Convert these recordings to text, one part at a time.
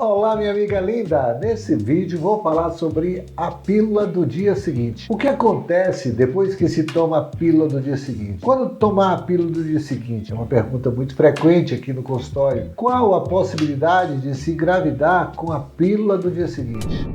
Olá, minha amiga linda! Nesse vídeo vou falar sobre a pílula do dia seguinte. O que acontece depois que se toma a pílula do dia seguinte? Quando tomar a pílula do dia seguinte? É uma pergunta muito frequente aqui no consultório. Qual a possibilidade de se engravidar com a pílula do dia seguinte?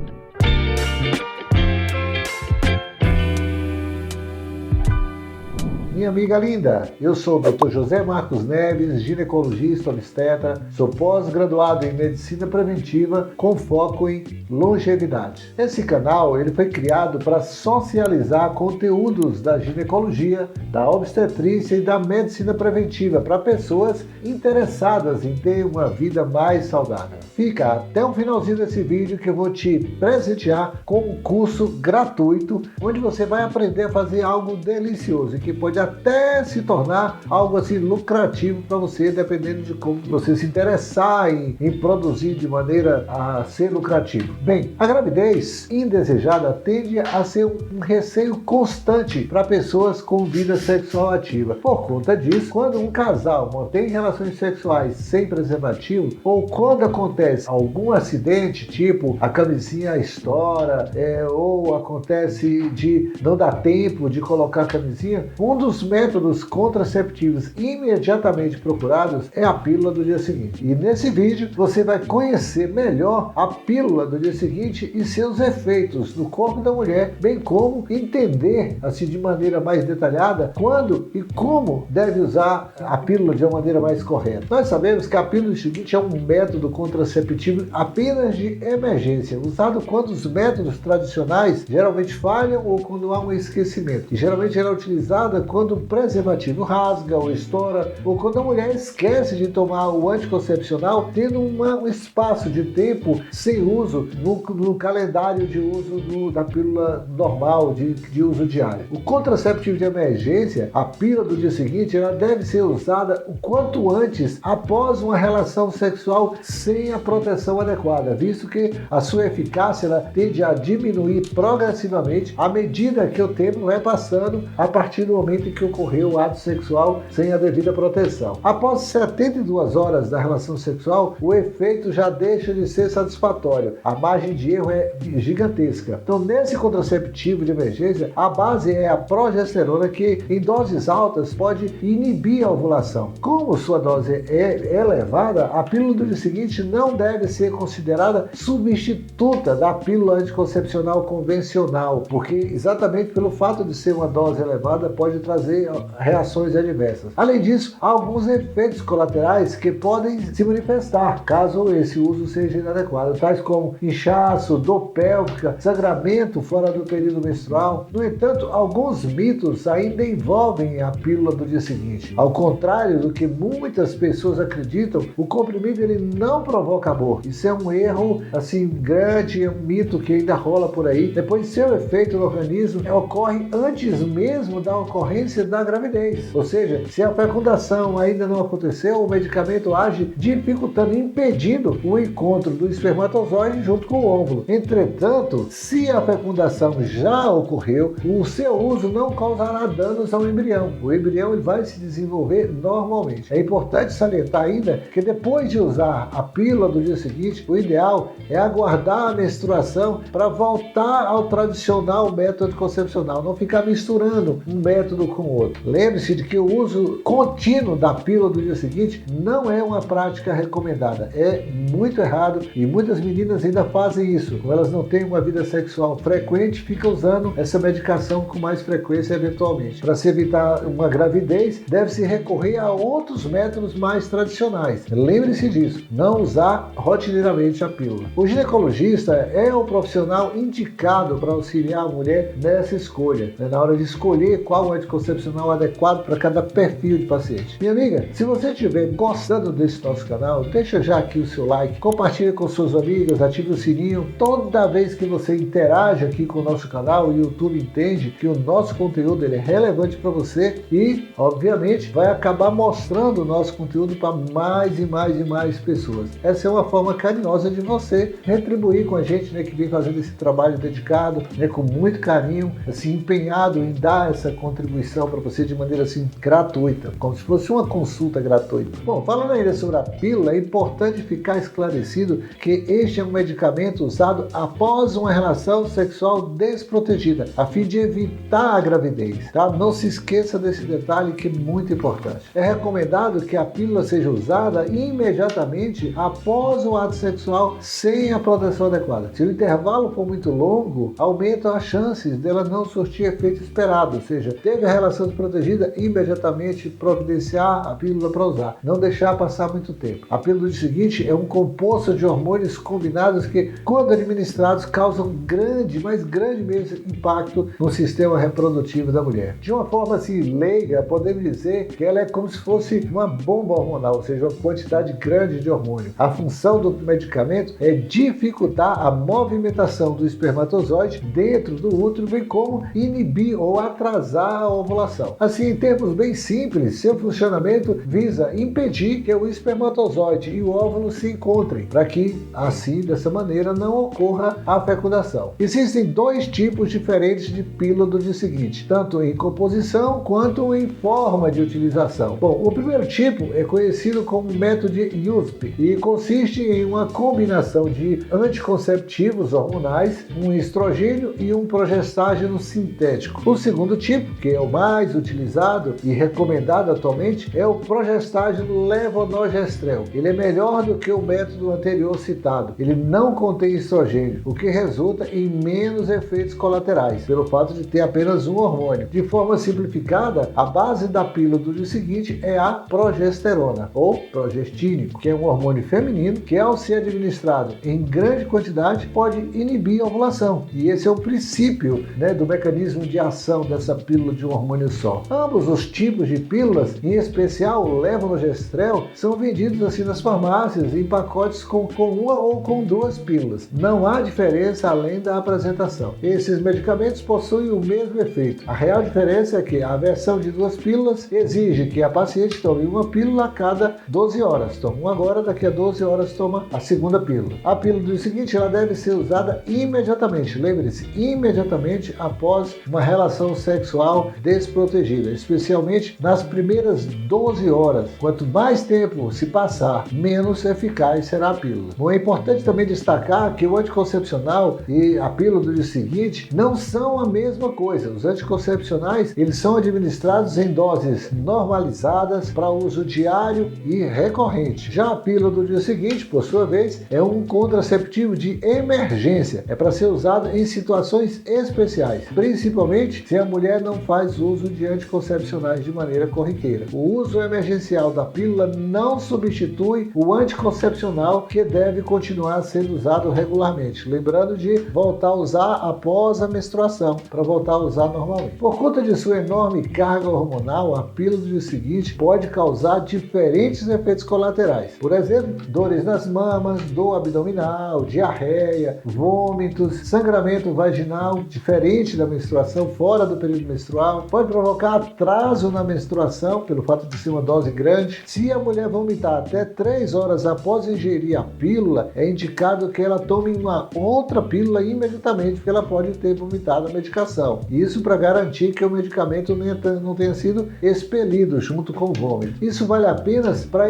Minha amiga linda, eu sou o Dr. José Marcos Neves, ginecologista obstetra, sou pós-graduado em medicina preventiva com foco em longevidade. Esse canal ele foi criado para socializar conteúdos da ginecologia, da obstetrícia e da medicina preventiva para pessoas interessadas em ter uma vida mais saudável. Fica até o finalzinho desse vídeo que eu vou te presentear com um curso gratuito onde você vai aprender a fazer algo delicioso e que pode até se tornar algo assim lucrativo para você, dependendo de como você se interessar em produzir de maneira a ser lucrativo. Bem, a gravidez indesejada tende a ser um receio constante para pessoas com vida sexual ativa. Por conta disso, quando um casal mantém relações sexuais sem preservativo ou quando acontece algum acidente, tipo a camisinha estoura ou acontece de não dar tempo de colocar a camisinha, um dos métodos contraceptivos imediatamente procurados é a pílula do dia seguinte. E nesse vídeo você vai conhecer melhor a pílula do dia seguinte e seus efeitos no corpo da mulher, bem como entender assim de maneira mais detalhada quando e como deve usar a pílula de uma maneira mais correta. Nós sabemos que a pílula do dia seguinte é um método contraceptivo apenas de emergência, usado quando os métodos tradicionais geralmente falham ou quando há um esquecimento. E geralmente ela é utilizada quando o preservativo rasga ou estoura, ou quando a mulher esquece de tomar o anticoncepcional, tendo um espaço de tempo sem uso no calendário de uso da pílula normal, de uso diário. O contraceptivo de emergência, a pílula do dia seguinte, ela deve ser usada o quanto antes após uma relação sexual sem a proteção adequada, visto que a sua eficácia ela tende a diminuir progressivamente à medida que o tempo vai passando a partir do momento em que ocorreu o ato sexual sem a devida proteção. Após 72 horas da relação sexual, o efeito já deixa de ser satisfatório. A margem de erro é gigantesca. Então, nesse contraceptivo de emergência, a base é a progesterona, que em doses altas pode inibir a ovulação. Como sua dose é elevada, a pílula do dia seguinte não deve ser considerada substituta da pílula anticoncepcional convencional, porque exatamente pelo fato de ser uma dose elevada pode trazer reações adversas. Além disso, há alguns efeitos colaterais que podem se manifestar caso esse uso seja inadequado, tais como inchaço, dor pélvica, sangramento fora do período menstrual. No entanto, alguns mitos ainda envolvem a pílula do dia seguinte. Ao contrário do que muitas pessoas acreditam, o comprimido ele não provoca aborto. Isso é um erro assim grande, é um mito que ainda rola por aí. Depois, seu efeito no organismo ocorre antes mesmo da ocorrência da gravidez. Ou seja, se a fecundação ainda não aconteceu, o medicamento age dificultando, impedindo o encontro do espermatozoide junto com o óvulo. Entretanto, se a fecundação já ocorreu, o seu uso não causará danos ao embrião. O embrião ele vai se desenvolver normalmente. É importante salientar ainda que depois de usar a pílula do dia seguinte, o ideal é aguardar a menstruação para voltar ao tradicional método concepcional, não ficar misturando um método com o outro. Lembre-se de que o uso contínuo da pílula do dia seguinte não é uma prática recomendada. É muito errado e muitas meninas ainda fazem isso. Como elas não têm uma vida sexual frequente, ficam usando essa medicação com mais frequência eventualmente. Para se evitar uma gravidez, deve-se recorrer a outros métodos mais tradicionais. Lembre-se disso, não usar rotineiramente a pílula. O ginecologista é o profissional indicado para auxiliar a mulher nessa escolha, na hora de escolher qual anticoncepcional adequado para cada perfil de paciente. Minha amiga, se você estiver gostando desse nosso canal, deixa já aqui o seu like, compartilha com suas amigas, ative o sininho. Toda vez que você interage aqui com o nosso canal, o YouTube entende que o nosso conteúdo ele é relevante para você e, obviamente, vai acabar mostrando o nosso conteúdo para mais e mais e mais pessoas. Essa é uma forma carinhosa de você retribuir com a gente, que vem fazendo esse trabalho dedicado, com muito carinho, assim, empenhado em dar essa contribuição informação para você de maneira assim gratuita, como se fosse uma consulta gratuita. Bom, falando ainda sobre a pílula, é importante ficar esclarecido que este é um medicamento usado após uma relação sexual desprotegida, a fim de evitar a gravidez, tá? Não se esqueça desse detalhe que é muito importante. É recomendado que a pílula seja usada imediatamente após o ato sexual sem a proteção adequada. Se o intervalo for muito longo, aumentam as chances dela não surtir efeito esperado, ou seja, teve a relação desprotegida, imediatamente providenciar a pílula para usar, não deixar passar muito tempo. A pílula do dia seguinte é um composto de hormônios combinados que, quando administrados, causam grande, mas grande mesmo impacto no sistema reprodutivo da mulher. De uma forma assim leiga, podemos dizer que ela é como se fosse uma bomba hormonal, ou seja, uma quantidade grande de hormônio. A função do medicamento é dificultar a movimentação do espermatozoide dentro do útero, bem como inibir ou atrasar a ovulação. Assim, em termos bem simples, seu funcionamento visa impedir que o espermatozoide e o óvulo se encontrem, para que, assim, dessa maneira, não ocorra a fecundação. Existem dois tipos diferentes de pílula do dia seguinte, tanto em composição quanto em forma de utilização. Bom, o primeiro tipo é conhecido como método USP e consiste em uma combinação de anticonceptivos hormonais, um estrogênio e um progestágeno sintético. O segundo tipo, que é o mais utilizado e recomendado atualmente, é o progestágeno levonorgestrel. Ele é melhor do que o método anterior citado. Ele não contém estrogênio, o que resulta em menos efeitos colaterais, pelo fato de ter apenas um hormônio. De forma simplificada, a base da pílula do dia seguinte é a progesterona, ou progestínico, que é um hormônio feminino que, ao ser administrado em grande quantidade, pode inibir a ovulação. E esse é o princípio, do mecanismo de ação dessa pílula de um hormônio só. Ambos os tipos de pílulas, em especial o levonorgestrel, são vendidos assim nas farmácias em pacotes com uma ou com duas pílulas. Não há diferença além da apresentação. Esses medicamentos possuem o mesmo efeito. A real diferença é que a versão de duas pílulas exige que a paciente tome uma pílula a cada 12 horas. Toma uma agora, daqui a 12 horas toma a segunda pílula. A pílula do dia seguinte ela deve ser usada imediatamente, lembre-se, imediatamente após uma relação sexual desprotegida, especialmente nas primeiras 12 horas. Quanto mais tempo se passar, menos eficaz será a pílula. Bom, é importante também destacar que o anticoncepcional e a pílula do dia seguinte não são a mesma coisa. Os anticoncepcionais, eles são administrados em doses normalizadas para uso diário e recorrente. Já a pílula do dia seguinte, por sua vez, é um contraceptivo de emergência. É para ser usado em situações especiais, principalmente se a mulher não faz uso de anticoncepcionais de maneira corriqueira. O uso emergencial da pílula não substitui o anticoncepcional, que deve continuar sendo usado regularmente. Lembrando de voltar a usar após a menstruação, para voltar a usar normalmente. Por conta de sua enorme carga hormonal, a pílula do dia seguinte pode causar diferentes efeitos colaterais. Por exemplo, dores nas mamas, dor abdominal, diarreia, vômitos, sangramento vaginal diferente da menstruação, fora do período menstrual. Pode provocar atraso na menstruação, pelo fato de ser uma dose grande. Se a mulher vomitar até 3 horas após ingerir a pílula, é indicado que ela tome uma outra pílula imediatamente, porque ela pode ter vomitado a medicação. Isso para garantir que o medicamento não tenha sido expelido junto com o vômito. Isso vale apenas para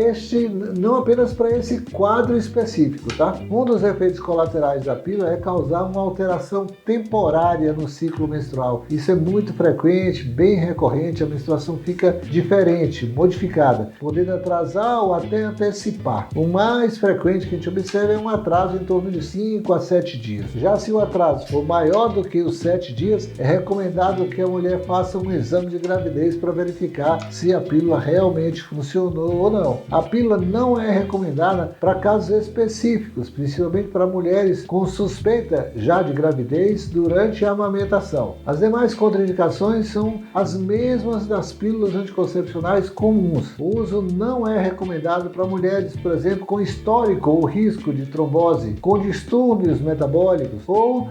não apenas para esse quadro específico, tá? Um dos efeitos colaterais da pílula é causar uma alteração temporária no ciclo menstrual. Isso é muito frequente, bem recorrente, a menstruação fica diferente, modificada, podendo atrasar ou até antecipar. O mais frequente que a gente observa é um atraso em torno de 5 a 7 dias. Já se o atraso for maior do que os 7 dias, é recomendado que a mulher faça um exame de gravidez para verificar se a pílula realmente funcionou ou não. A pílula não é recomendada para casos específicos, principalmente para mulheres com suspeita já de gravidez durante a amamentação. As demais contraindicações são as mesmas das pílulas anticoncepcionais comuns. O uso não é recomendado para mulheres, por exemplo, com histórico ou risco de trombose, com distúrbios metabólicos ou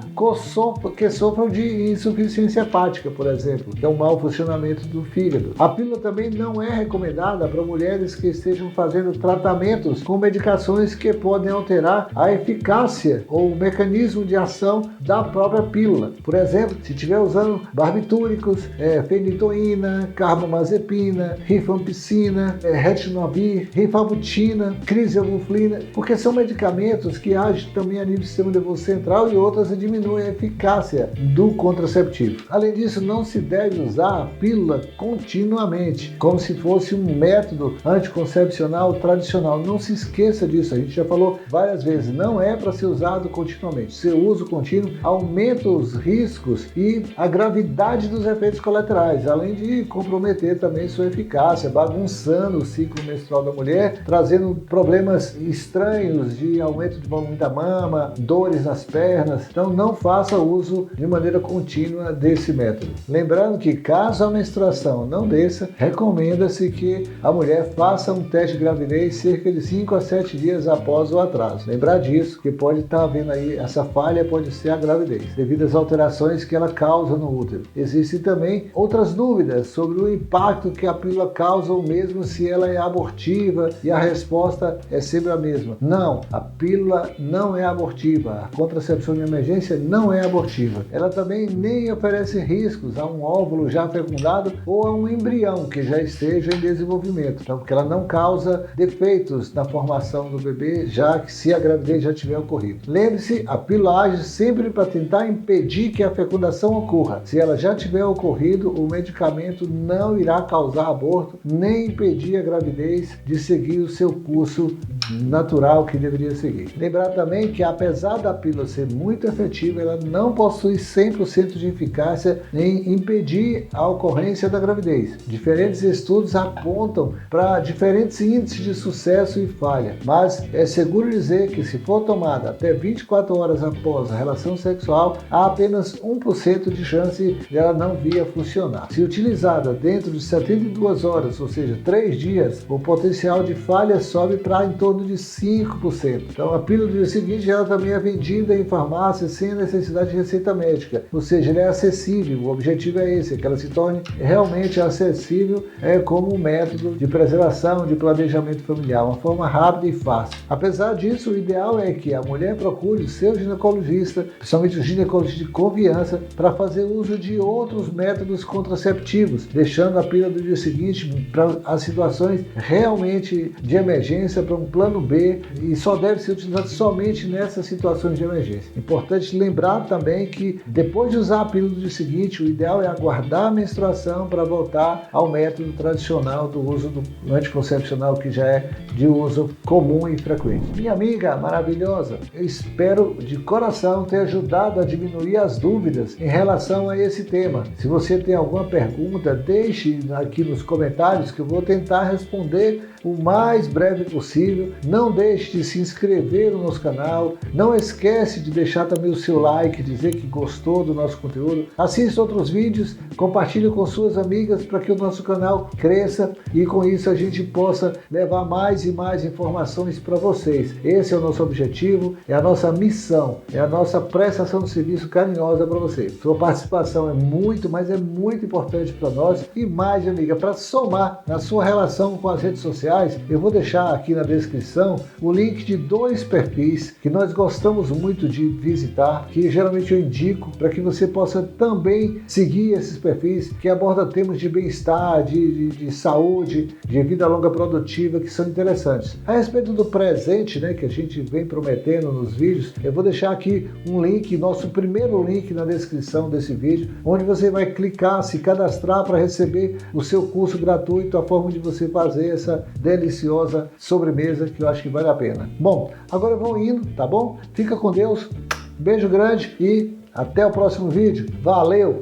que sofram de insuficiência hepática, por exemplo, que é um mau funcionamento do fígado. A pílula também não é recomendada para mulheres que estejam fazendo tratamentos com medicações que podem alterar a eficácia ou o mecanismo de ação da própria pílula. Por exemplo, se estiver usando barbitúricos, fenitoína, carbamazepina, rifampicina, retinobir, rifabutina, crisivulina, porque são medicamentos que agem também a nível do sistema nervoso central e outras diminuem a eficácia do contraceptivo. Além disso, não se deve usar a pílula continuamente, como se fosse um método anticoncepcional tradicional. Não se esqueça disso, a gente já falou várias vezes, não é para ser usado continuamente. Seu uso contínuo aumenta os riscos e a gravidade dos efeitos colaterais, além de comprometer também sua eficácia, bagunçando o ciclo menstrual da mulher, trazendo problemas estranhos de aumento de volume da mama, dores nas pernas. Então não faça uso de maneira contínua desse método. Lembrando que caso a menstruação não desça, recomenda-se que a mulher faça um teste de gravidez cerca de 5 a 7 dias após o atraso. Lembrar disso, que pode estar havendo aí, essa falha pode ser a gravidez, devido às alterações que ela causa no útero. Existem também outras dúvidas sobre o impacto que a pílula causa, ou mesmo se ela é abortiva, e a resposta é sempre a mesma. Não, a pílula não é abortiva, a contracepção de emergência não é abortiva. Ela também nem oferece riscos a um óvulo já fecundado ou a um embrião que já esteja em desenvolvimento, então, porque ela não causa defeitos na formação do bebê, já que se a gravidez já tiver ocorrido. Lembre-se, a pílula age sempre para tentar impedir que a fecundação ocorra. Se ela já tiver ocorrido, o medicamento não irá causar aborto, nem impedir a gravidez de seguir o seu curso natural que deveria seguir. Lembrar também que, apesar da pílula ser muito efetiva, ela não possui 100% de eficácia em impedir a ocorrência da gravidez. Diferentes estudos apontam para diferentes índices de sucesso e falha, mas é seguro dizer que, se for tomada até 24 horas após a relação sexual, há apenas 1% de chance de ela não vir a funcionar. Se utilizada dentro de 72 horas, ou seja, 3 dias, o potencial de falha sobe para em torno de 5%. Então, a pílula do dia seguinte ela também é vendida em farmácias sem necessidade de receita médica, ou seja, ela é acessível. O objetivo é esse, que ela se torne realmente acessível como um método de preservação, de planejamento familiar, uma forma rápida e fácil. Apesar disso, o ideal é que a mulher procure o seu ginecologista, principalmente o ginecologista de confiança, para fazer uso de outros métodos contraceptivos, deixando a pílula do dia seguinte para as situações realmente de emergência, para um plano B, e só deve ser utilizado somente nessas situações de emergência. Importante lembrar também que, depois de usar a pílula do dia seguinte, o ideal é aguardar a menstruação para voltar ao método tradicional do uso do anticoncepcional, que já é de uso comum e frequente. Minha amiga maravilhosa, eu espero de coração ter ajudado a diminuir as dúvidas em relação a esse tema. Se você tem alguma pergunta, deixe aqui nos comentários que eu vou tentar responder o mais breve possível. Não deixe de se inscrever no nosso canal, não esquece de deixar também o seu like, dizer que gostou do nosso conteúdo, assista outros vídeos, compartilhe com suas amigas para que o nosso canal cresça e com isso a gente possa levar mais e mais informações para vocês. Esse é o nosso objetivo, é a nossa missão, é a nossa prestação de serviço carinhosa para vocês. Sua participação é muito, mas é muito importante para nós. E mais, amiga, para somar na sua relação com as redes sociais, eu vou deixar aqui na descrição o link de 2 perfis que nós gostamos muito de visitar, que geralmente eu indico para que você possa também seguir esses perfis que abordam temas de bem-estar, de saúde, de vida longa produtiva, que são interessantes. A respeito do presente, que a gente vem prometendo nos vídeos, eu vou deixar aqui um link, nosso primeiro link na descrição desse vídeo, onde você vai clicar, se cadastrar para receber o seu curso gratuito, a forma de você fazer essa deliciosa sobremesa que eu acho que vale a pena. Bom, agora eu vou indo, tá bom? Fica com Deus, beijo grande e até o próximo vídeo. Valeu!